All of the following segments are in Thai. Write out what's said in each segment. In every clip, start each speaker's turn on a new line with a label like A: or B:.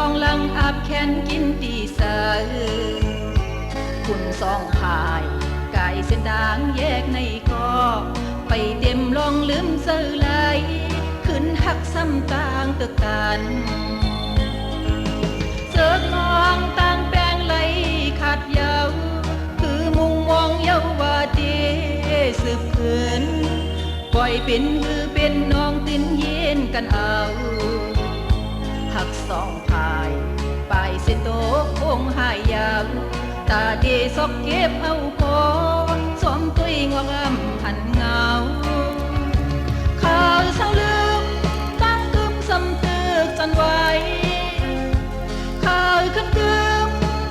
A: องลังอาบแขนกินตีเสอคุณสองพายไก่เส้นด่างแยกในกอไปเต็มลองลืมเสือไหลขึ้นหักซ้ำต่างตึกกันเสือกน้องต่างแปลงไหลขาดยาวคือมุงมองเยาวาเตสืบขืนปล่อยเป็นคือเป็นน้องตินเย็นกันเอาหักสองพายไปเส้นโตคงหายยาวตาเดซอกเก็บเอาพอสวมตุยงอกำหันเงาข่าวเศร้าลืมตั้งกึมสำตึกจันไว้ข่าวขึ้นกึม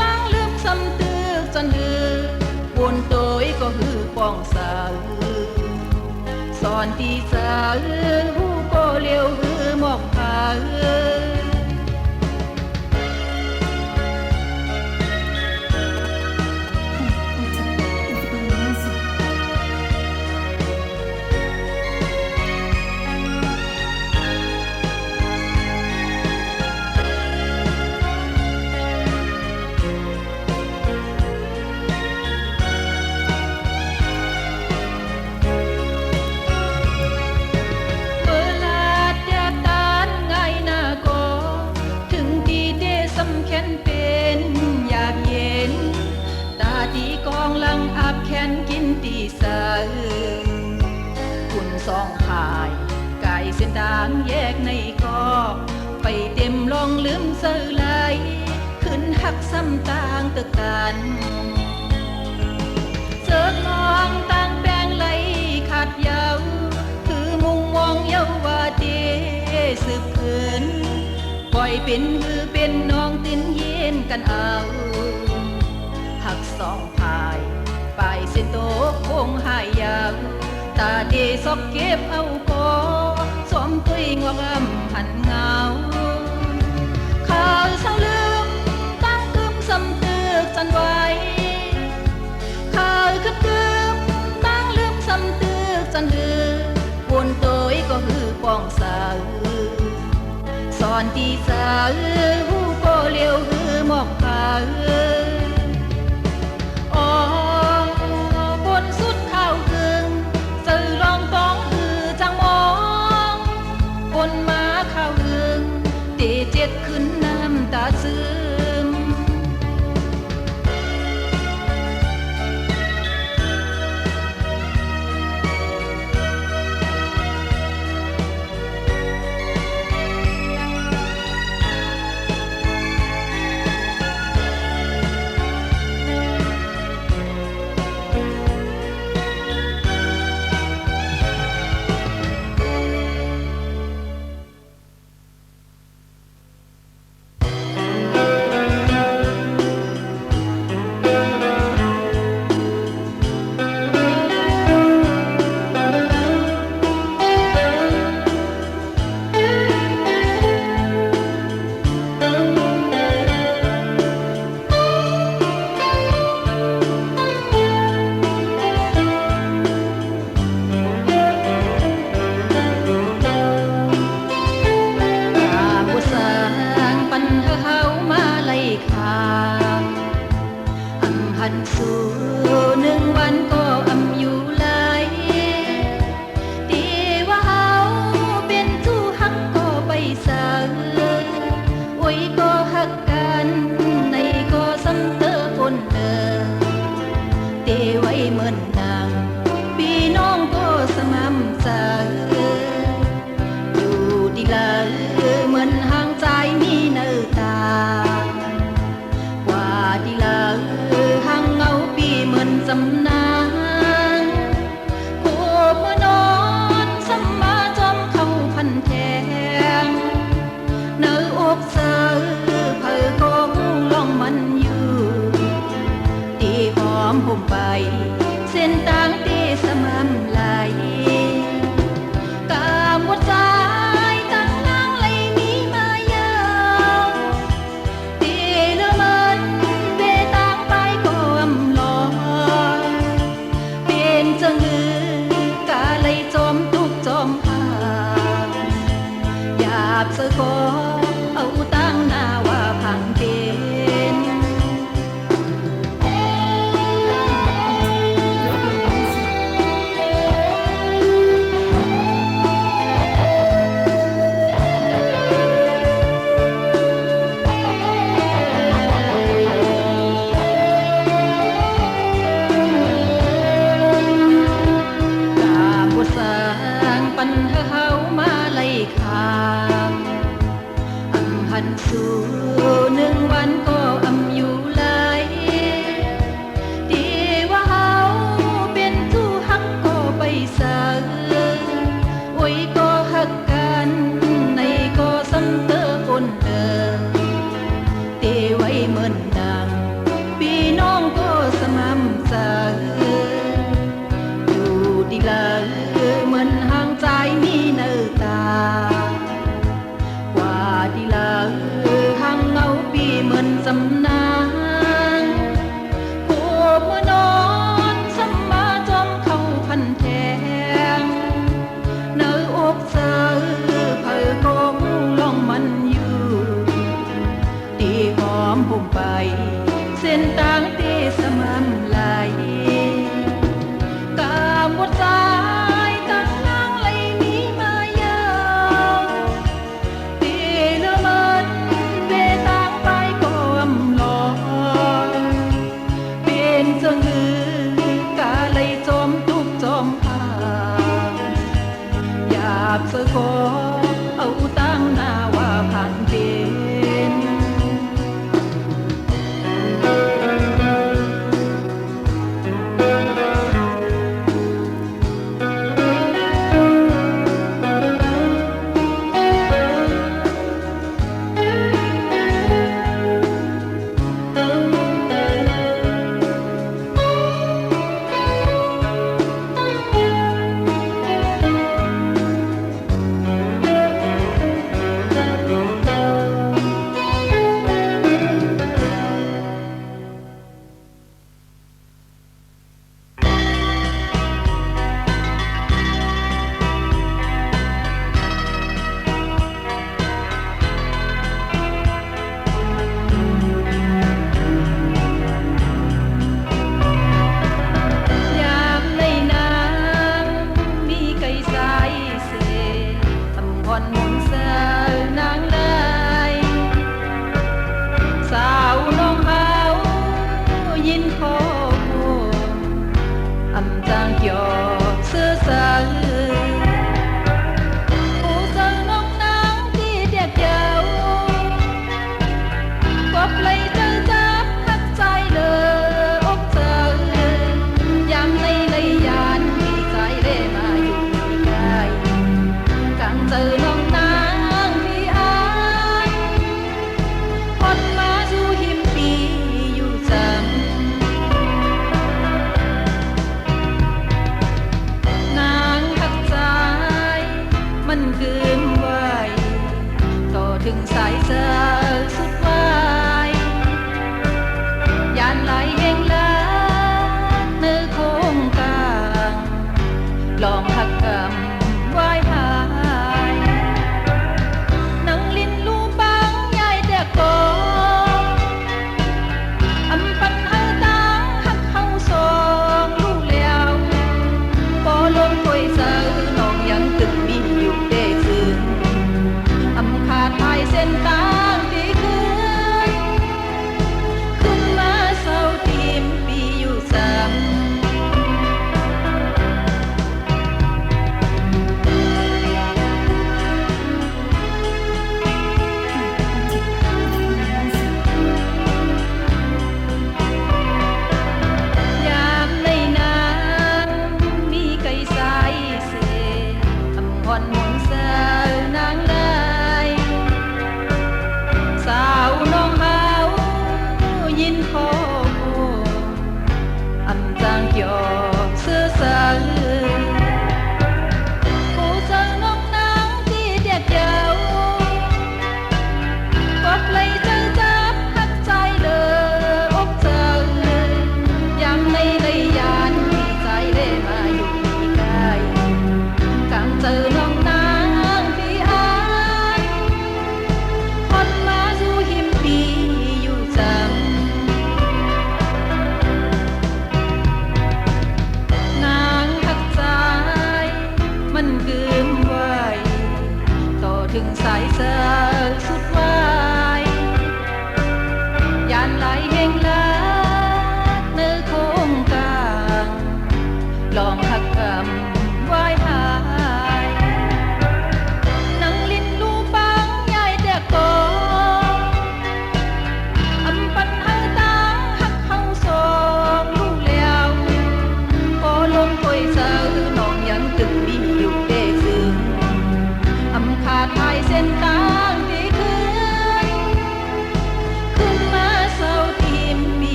A: ตั้งลืมสำตึกจันหือบนโตยก็หือป้องสาวสอนตีสาวหูก็เลี้ยวหือหมอกผาคุณสองพายไก่เส้นด่างแยกในกอไปเต็มลองลืมเสือไหลขึ้นหักซ้ำต่างตึกกันเสือกน้องต่างแปลงไหลขาดยาวคือมุงมองเยาวาเตสืบขืนปล่อยเป็นคือเป็นน้องตินเย็นกันเอาหักสองพายไปเส้นโตคงหายยาวตาเดซอกเก็บเอาพอสวมตุยงอกำหันเงาข่าวเศร้าลืมตั้งกึมสำตึกจันไว้ข่าวขึ้นกึมตั้งลืมสำตึกจันหือวนโตยก็หือป้องสาวสอนตีสาวหูก็เลี้ยวหือหมอกผาเจ็ดขึ้นน้ำตาซึม บเสือขอเอาตั้งหน้าว่า นสู่หนึ่งวันก็อำอยู่หลายดีว่าเฮาเป็นผู้ฮักก็ไปสาโอ้ยก็ฮักกันในก็สำเตอคนเดิมเตไว้เหมือนดังพี่น้องก็สม่ำเสมออยู่ดีเลยเหมือนห่างใจมีเนื้อตากว่าดีเลยห่างเงาปีเหมือนสำนางคู่มือนอนสมาจอมเข้าพันแทงเนื้ออกเสือเผยโกงลองมันอยู่ดีหอมผมไปเส้นต่างที่สม่ำไหลกาหมดใจตั้งนางไหลมีมายาวตีละมันเวตางไปก็อำลอยเป็นเจ้าหือกาเลยจอมทุกจอมพาอยากเสกอเอาตั้งหน้าว่าผ่านเป็น น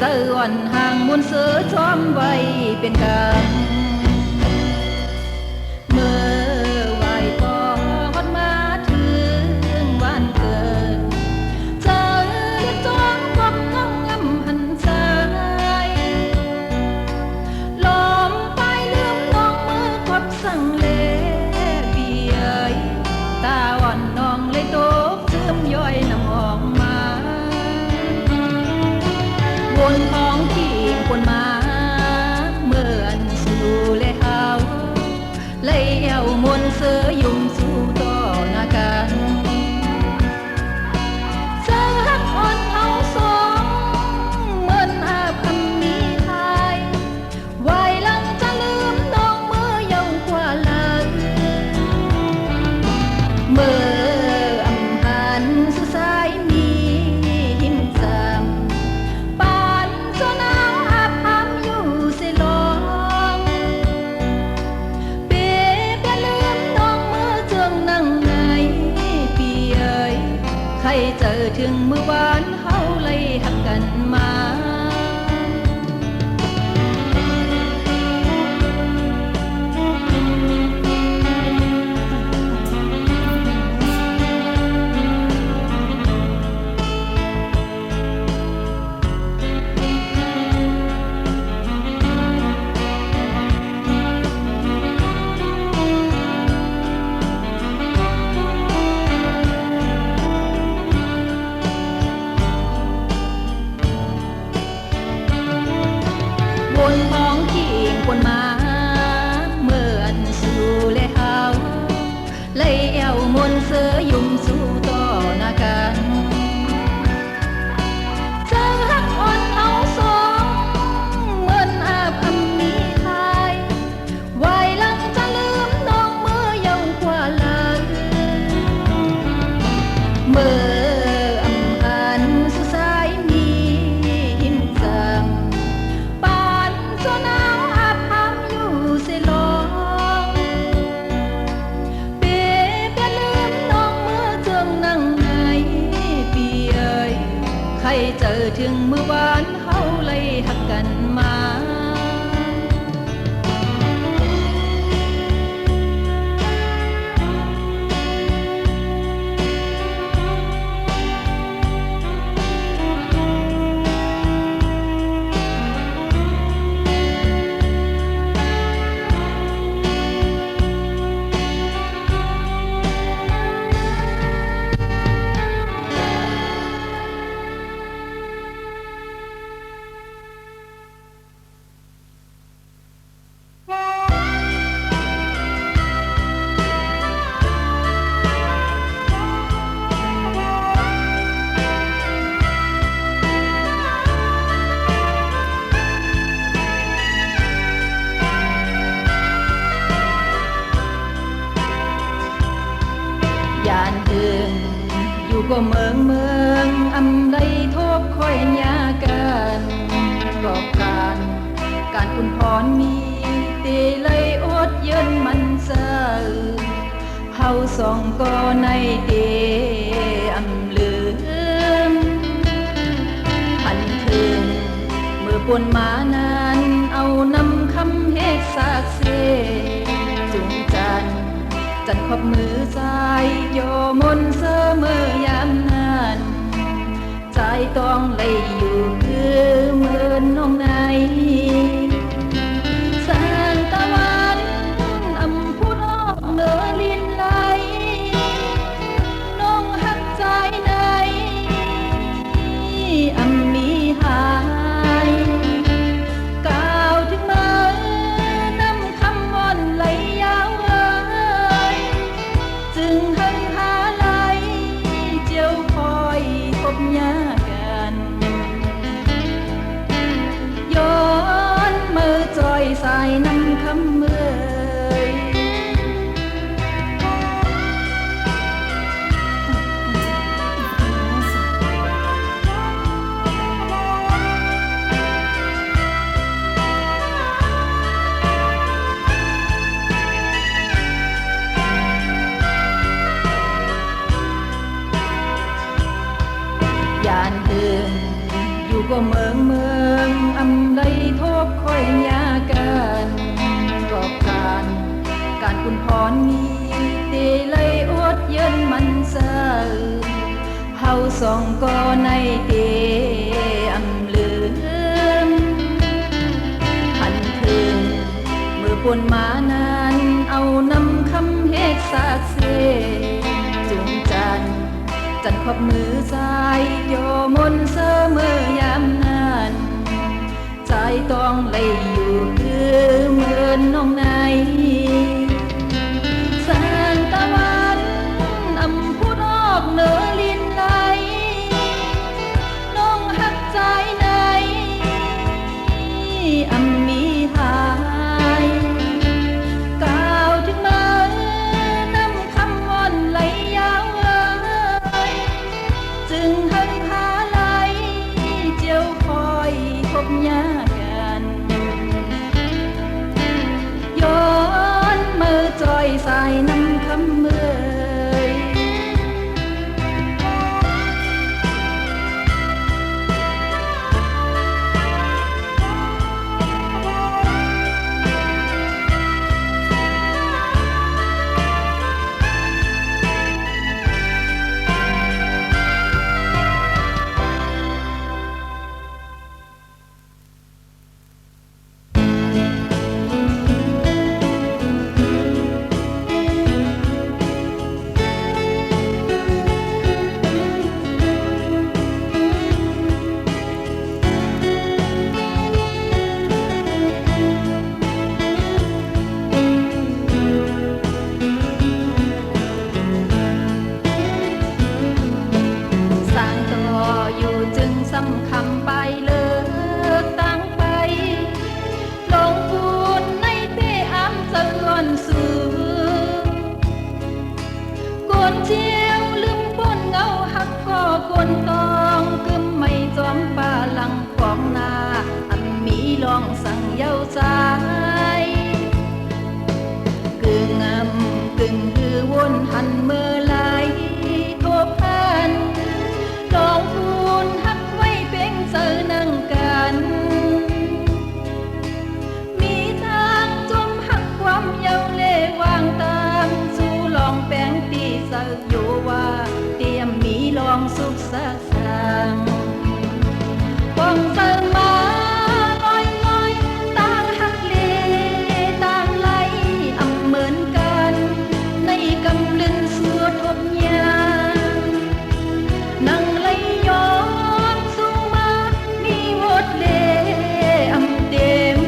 A: สะอ่อนห่างมุนเสือจอมไว้เป็นกำเมื่อไหวปอดมาถึงวันเกิดเจอเรียกจ้องกบน้องงำหันใจลมไปลืมน้องมือควับสั่งเลเบียยตาอ่อนน้องเลยตกเชื่อมย่อยน้ำออกมาวนท้องที่คนมาเหมือนสู่เลยเฮาเลยเอามนต์เสือยุ่มสู่ต่อหน้ากันเจอรักอ่อนเอาสองเหมือนอาบคำมีทายไว้หลังจะลืมน้องเมื่อเยาว์กว่าลาเมื่ออำหันสุสายมีหิมจำปานโซนาวอาบอ้ำอยู่เสลองเปียกลืมน้องเมื่อเจืองนั่งในปีเอ๋ยใครเจอถึงเมื่อวานเฮาเลยหักกันมาบนท้องที่คนมาเหมือนสู่เลยเฮาเลยเอามนต์เสือยุ่มสู่ต่อหน้ากันเจอรักอ่อนเอาสองเหมือนอาบคำมีทายไว้หลังจะลืมน้องเมื่อเยาว์กว่าลาเมื่ออำหันสุสายมีหิมจำปานโซนาวอาบอ้ำอยู่เสลองเปียกลืมน้องเมื่อเจืองนั่งในปีเอ๋ยใครเจอถึงเมื่อวานเฮาเลยหักกันมาย่านถึงอยู่ก็เมืองอำไลทบคอยญากันกอบการคุณพรมีตีเลยอดเยินมันเศร้าเฮาสองก็ในเดอำลืมพันถึงเมื่อปนมานั้นเอานำคำเฮ็ดสากเสจุงจันขอบมือใจโยมนเสมอยามนั้นใจต้องเลยอยู่คือเหมือนน้องในแสงตะวันอำพูดออกเหนือลินไหลน้องหักใจในอำมีหายก้าวถึงมานำคำวอนไหลยาวจึงหันหาไหลเจียวคอยพบยากันย้อนมือจอยสายนำคำเมื่อยย่านถึงอยู่ ก็เมืองอำไลทบคอยยากันกอบการคุณพรมีเตเลยอดเยินมันเศร้าเฮาสองก็ในเตอำลืมหันถึงมือปนมานานเอานำคำเฮกสากเสจุงจันขอบมือซ้ายโยมนเสมอยามนั้นใจต้องเลยอยู่คือเหมือนน้องในแสงตะวันอำพูดออกเหนือลินไหลน้องหักใจในอำมีหายก้าวถึงมานำคำวอนไหลยาวจึงหันพาไหลเจียวคอยพบยากันย้อนมือจอยสายน้ำคำเมื่อยคนตองกึมไม่จอมป่าหลังขวางนาอันมีลองสั่งเย้าใจกึ่งกึ่งคือวนหันเมื่อไหลทบพันลองพูนหักไว้เพ่งเจอนั่งกันมีทางจมหักความเย้าเล่วางตามสู่ลองแป้งตีเสออยู่ว่าเตรียมมีลองสุขสักสังปองเติมมาลอยต่างหักเลต่างไหลอำเหมือนกันในกำลึงสัวทบยานั่งไหลย้อนสู่มามีวดเลอำเต็ม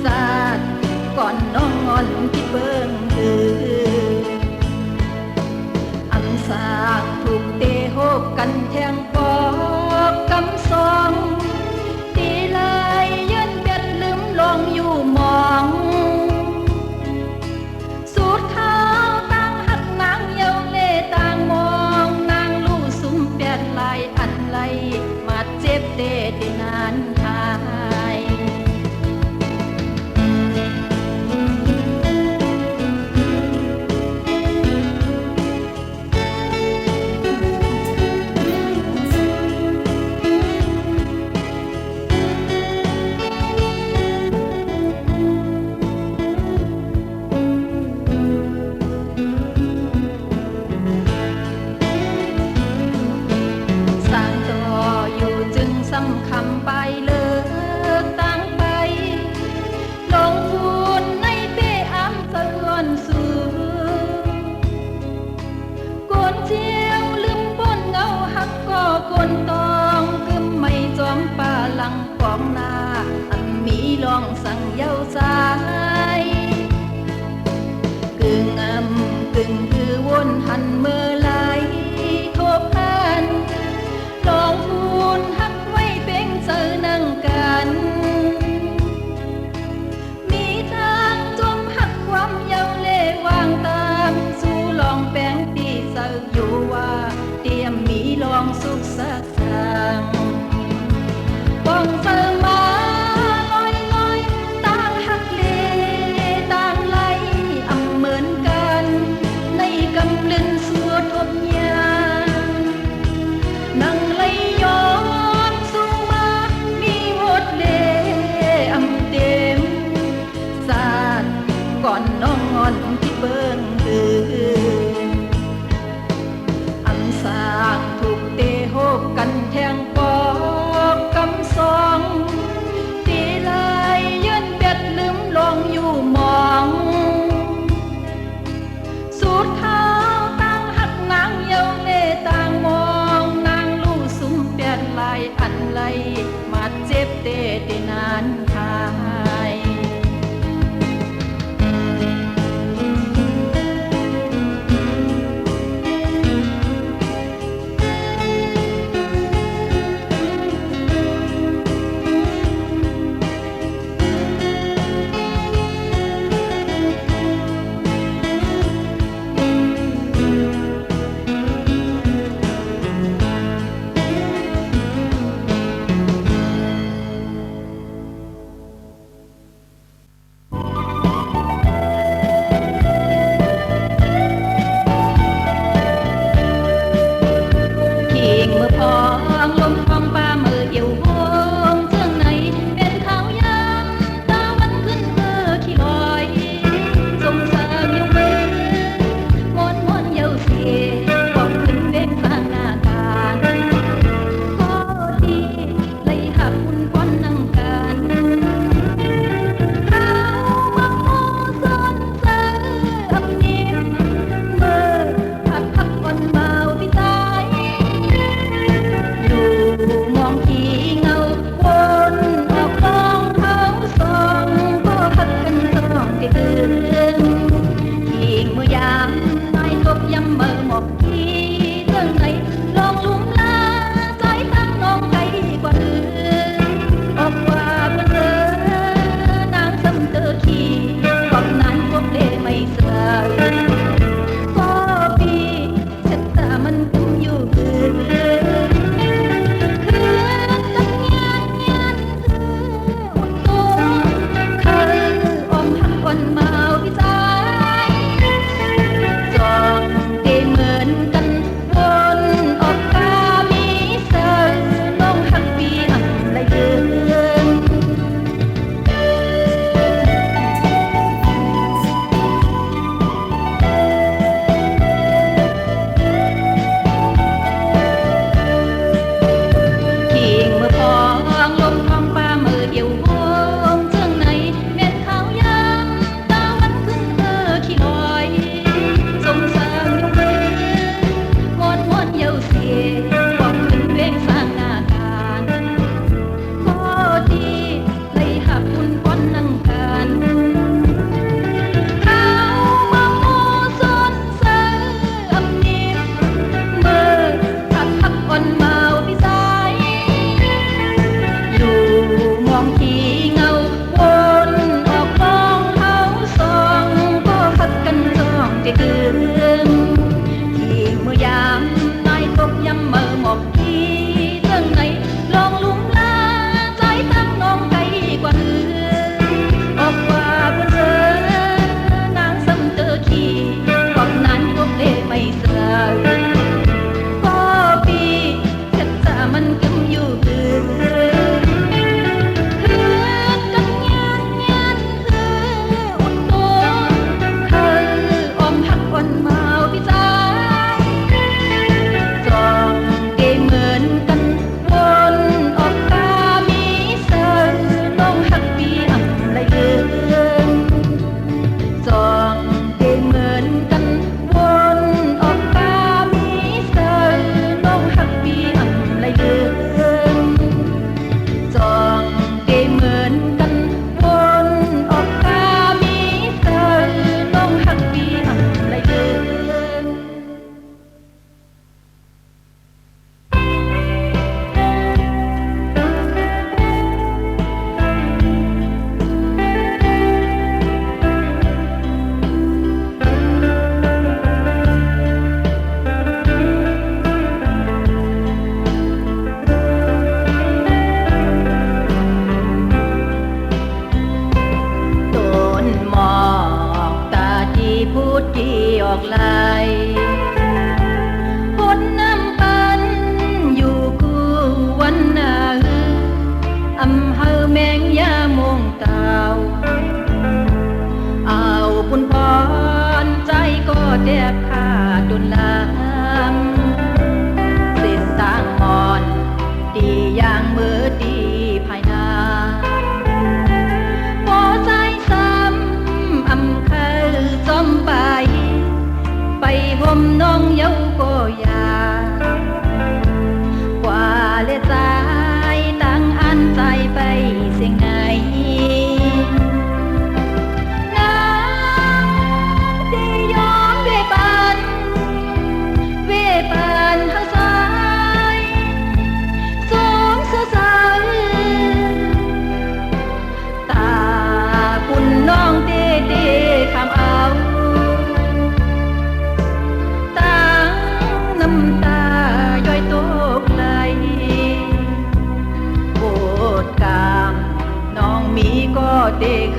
A: สาดก่อนน้องงอนที่เบิ่งอำสากถูกเตะโหบกันแทงปอกกำซองตีลายยันเป็ดลืมลองอยู่มองสูดข้าวต่างหักนางเยาเล่ต่างมองนางลู่ซุ้มเป็ดลายอันไหลมาเจ็บเตะได้นานหายคำไปเลย ลมาเจ็บเตะได้นานหาย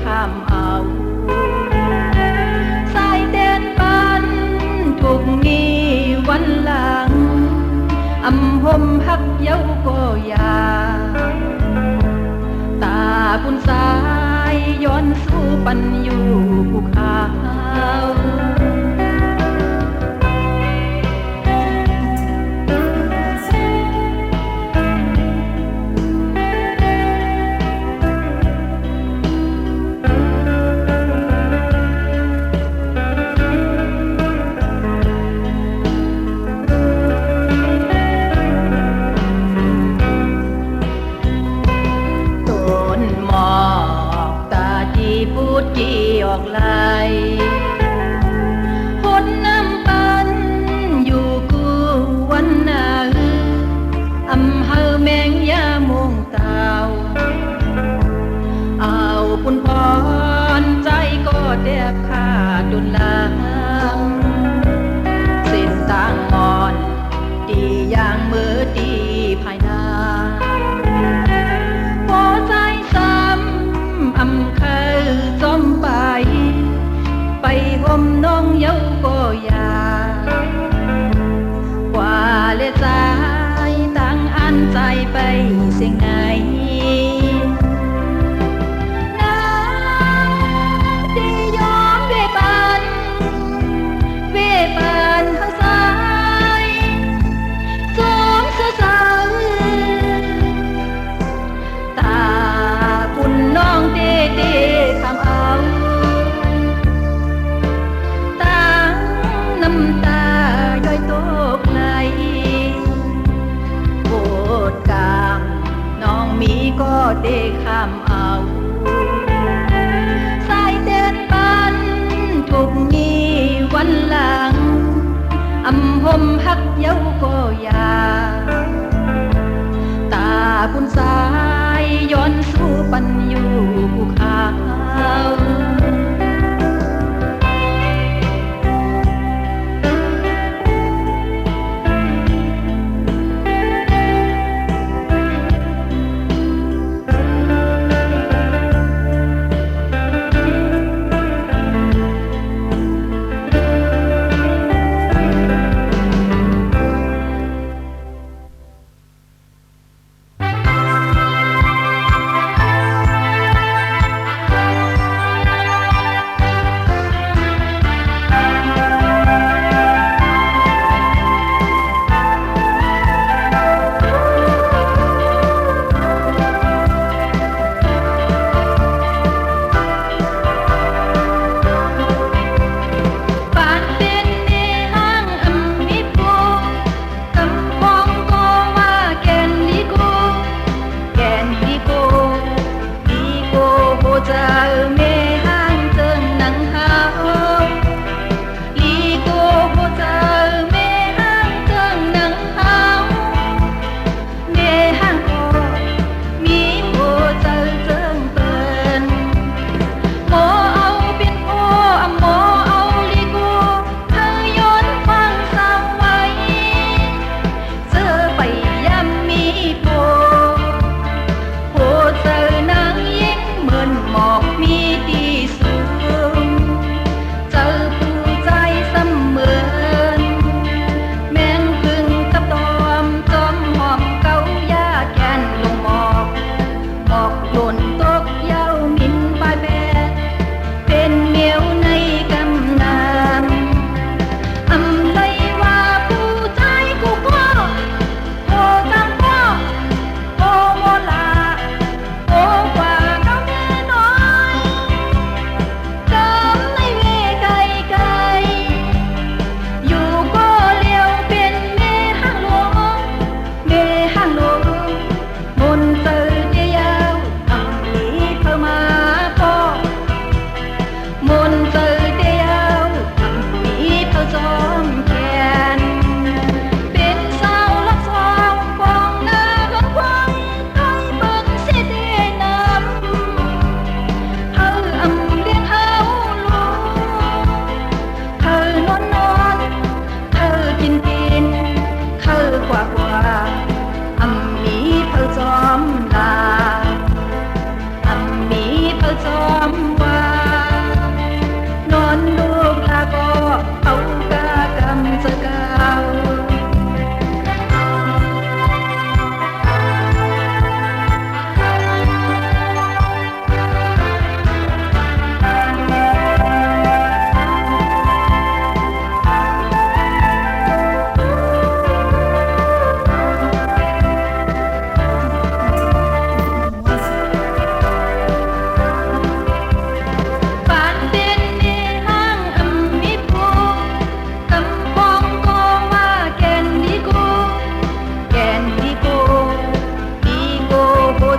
A: ข้ามเอาสายแดนปันถูกมีวันหลังอำพมฮักเย้าก็อยาตาคุณสายย้อนสู่ปันอยู่ภูเขาพูดจีออกไหลหดน้ำปันอยู่กูวันนาอำเภอแมงยาโมงเตาเอาปุ่นพรใจก็แดบขาดดุลลางเส้นต่างมอนดีอย่างมือดีภายนาพอใจซ้ำอำเคยจอมไปห่มน้องเย้าก็อยากว่าเลสายตั้งอันใจไปเสียงไหนน้ำที่ยอมเวปันทางซ้ายสมเสือสาวตาปุ่นน้องเด้คำเอาน้ำตาย้อยตกไหลโปรดกามน้องมีก็ได้ข้ามเอาสายเดินปันถูกมีวันหลังอำพมฮักเย้าก็อยาตาคุณสายย้อนสู่ปันอยู่ภูเขา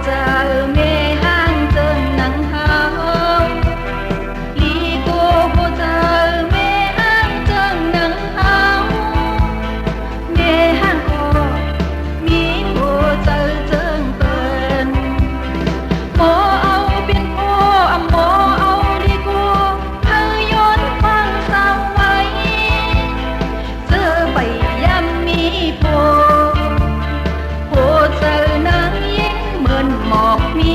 A: เจ้าแม่ห้างเจิงหนังหาวลีโกโคเจ้าแม่ห้างเจิงหนังหาวแม่ห้างก็มีโคเจ้าเจิงเปิ้นหมอเอาเป็นพ่อหมอเอาลีโกเธอย้อนฟังสาวไว้เจอใบยำมีโพ โพเจอนางยิ่งเหมือนหมอกมี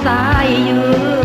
A: สายอยู่